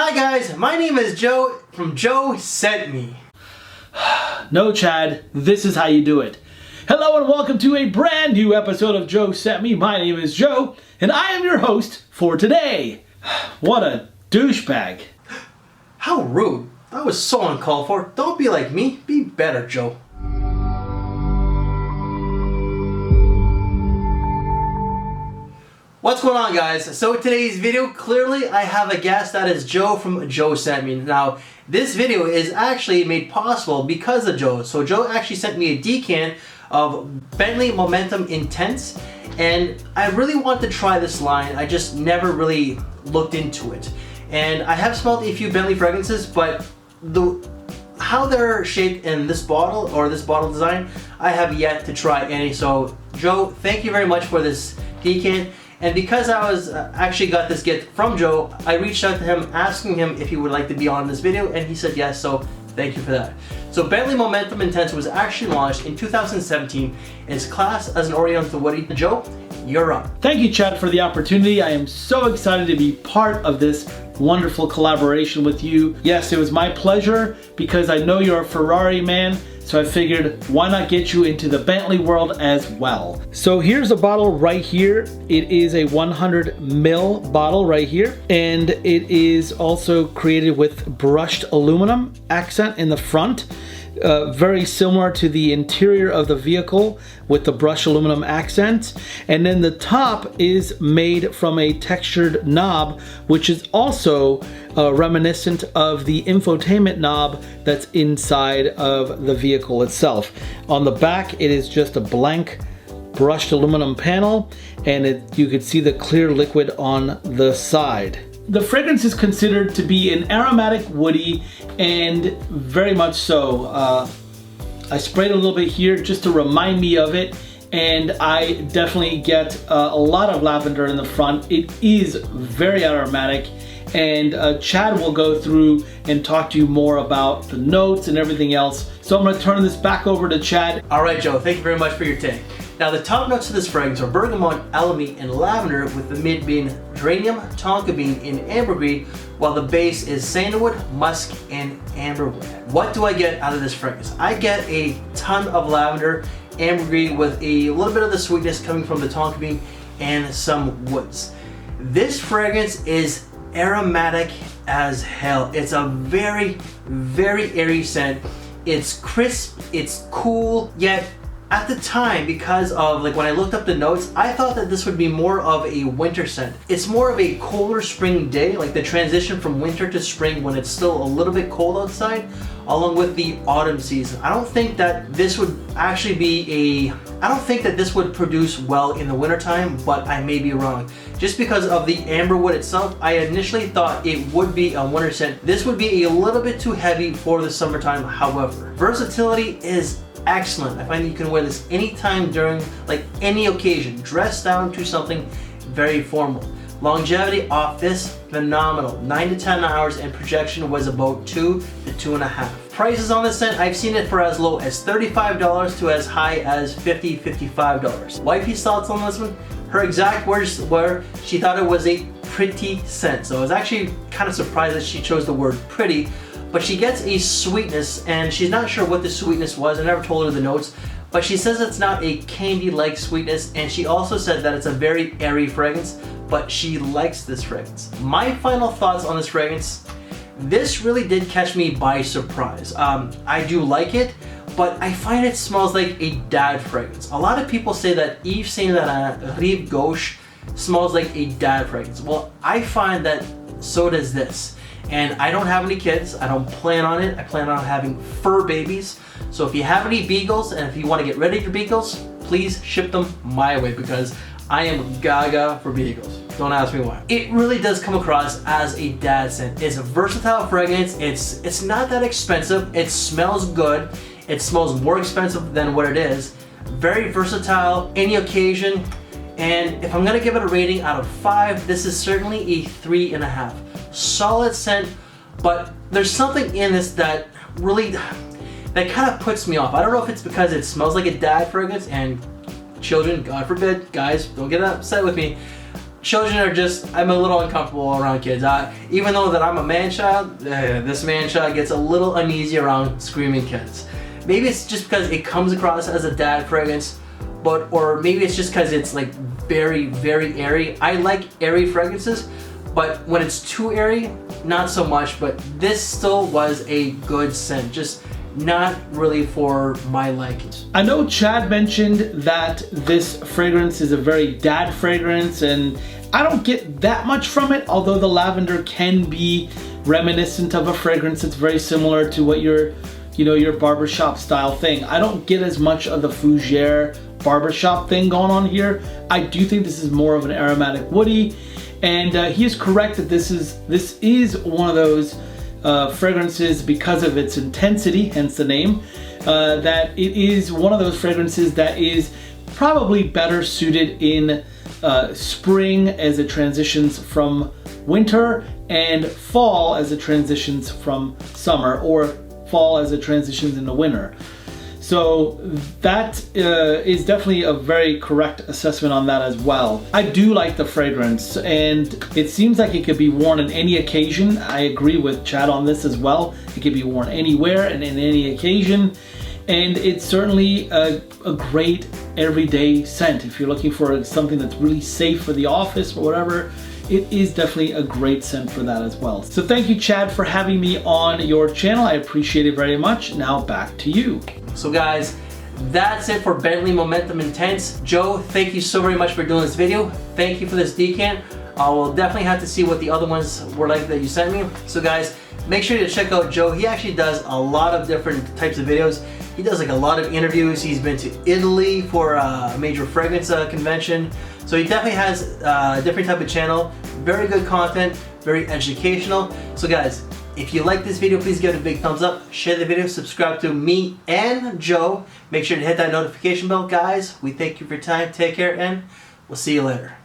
Hi guys, my name is Joe from JoeSCENTMe. No, Chad, this is how you do it. Hello and welcome to a brand new episode of JoeSCENTMe. My name is Joe, and I am your host for today. What a douchebag. How rude. That was so uncalled for. Don't be like me. Be better, Joe. What's going on, guys? So today's video, clearly I have a guest. That is Joe from JoeSCENTMe. Now, this video is actually made possible because of Joe. So Joe actually sent me a decan of Bentley Momentum Intense, and I really want to try this line. I just never really looked into it. And I have smelled a few Bentley fragrances, but how they're shaped in this bottle or this bottle design, I have yet to try any. So Joe, thank you very much for this decan. And because I was actually got this gift from Joe, I reached out to him asking him if he would like to be on this video, and he said yes, so thank you for that. So Bentley Momentum Intense was actually launched in 2017 and is classed as an Oriental Woody. Joe, you're up. Thank you, Chad, for the opportunity. I am so excited to be part of this wonderful collaboration with you. Yes, it was my pleasure because I know you're a Ferrari man, so I figured why not get you into the Bentley world as well. So here's a bottle right here. It is a 100 ml bottle right here, and it is also created with brushed aluminum accent in the front. Very similar to the interior of the vehicle with the brushed aluminum accent. And then the top is made from a textured knob, which is also reminiscent of the infotainment knob that's inside of the vehicle itself. On the back, it is just a blank brushed aluminum panel, and you can see the clear liquid on the side. The fragrance is considered to be an aromatic woody, and very much so. I sprayed a little bit here just to remind me of it, and I definitely get a lot of lavender in the front. It is very aromatic, and Chad will go through and talk to you more about the notes and everything else. So I'm going to turn this back over to Chad. All right, Joe, thank you very much for your take. Now, the top notes of this fragrance are bergamot, alamite, and lavender, with the mid being geranium, tonka bean, and ambergris, while the base is sandalwood, musk, and amberwood. What do I get out of this fragrance? I get a ton of lavender, ambergris, with a little bit of the sweetness coming from the tonka bean and some woods. This fragrance is aromatic as hell. It's a very, very airy scent. It's crisp, it's cool, yet at the time, because of when I looked up the notes, I thought that this would be more of a winter scent. It's more of a colder spring day, like the transition from winter to spring when it's still a little bit cold outside, along with the autumn season. I don't think that this would actually be I don't think that this would produce well in the wintertime, but I may be wrong. Just because of the amberwood itself, I initially thought it would be a winter scent. This would be a little bit too heavy for the summertime, however. Versatility is excellent. I find that you can wear this anytime during any occasion, dressed down to something very formal. Longevity off this, phenomenal. 9 to 10 hours, and projection was about 2 to 2.5. Prices on this scent, I've seen it for as low as $35 to as high as $50, $55. Wifey's thoughts on this one? Her exact words were she thought it was a pretty scent. So I was actually kind of surprised that she chose the word pretty. But she gets a sweetness, and she's not sure what the sweetness was. I never told her the notes, but she says it's not a candy-like sweetness, and she also said that it's a very airy fragrance, but she likes this fragrance. My final thoughts on this fragrance, this really did catch me by surprise. I do like it, but I find it smells like a dad fragrance. A lot of people say that Yves Saint Laurent Rive Gauche smells like a dad fragrance. Well, I find that so does this. And I don't have any kids. I don't plan on it. I plan on having fur babies. So if you have any beagles, and if you want to get rid of your beagles, please ship them my way, because I am gaga for beagles. Don't ask me why. It really does come across as a dad scent. It's a versatile fragrance. It's not that expensive. It smells good. It smells more expensive than what it is. Very versatile, any occasion. And if I'm gonna give it a rating out of 5, this is certainly a 3.5. Solid scent, but there's something in this that really kind of puts me off. I don't know if it's because it smells like a dad fragrance, and children, God forbid, guys, don't get upset with me, children are just, I'm a little uncomfortable around kids. Even though that I'm a man child, this man child gets a little uneasy around screaming kids. Maybe it's just because it comes across as a dad fragrance, or maybe it's just because it's like very, very airy. I like airy fragrances, but when it's too airy, not so much. But this still was a good scent, just not really for my liking. I know Chad mentioned that this fragrance is a very dad fragrance, and I don't get that much from it, although the lavender can be reminiscent of a fragrance that's very similar to what your barbershop style thing. I don't get as much of the fougere barbershop thing going on here. I do think this is more of an aromatic woody, and he is correct that this is one of those fragrances, because of its intensity, hence the name, that it is one of those fragrances that is probably better suited in spring as it transitions from winter, and fall as it transitions from summer, or fall as it transitions into winter. So that is definitely a very correct assessment on that as well. I do like the fragrance, and it seems like it could be worn on any occasion. I agree with Chad on this as well. It could be worn anywhere and in any occasion, and it's certainly a great everyday scent. If you're looking for something that's really safe for the office or whatever, it is definitely a great scent for that as well. So thank you, Chad, for having me on your channel. I appreciate it very much. Now back to you. So guys, that's it for Bentley Momentum Intense. Joe, thank you so very much for doing this video. Thank you for this decant. I will definitely have to see what the other ones were like that you sent me. So guys, make sure to check out Joe. He actually does a lot of different types of videos. He does like a lot of interviews. He's been to Italy for a major fragrance convention. So he definitely has a different type of channel. Very good content, very educational. So guys, if you like this video, please give it a big thumbs up, share the video, subscribe to me and Joe. Make sure to hit that notification bell, guys. We thank you for your time. Take care, and we'll see you later.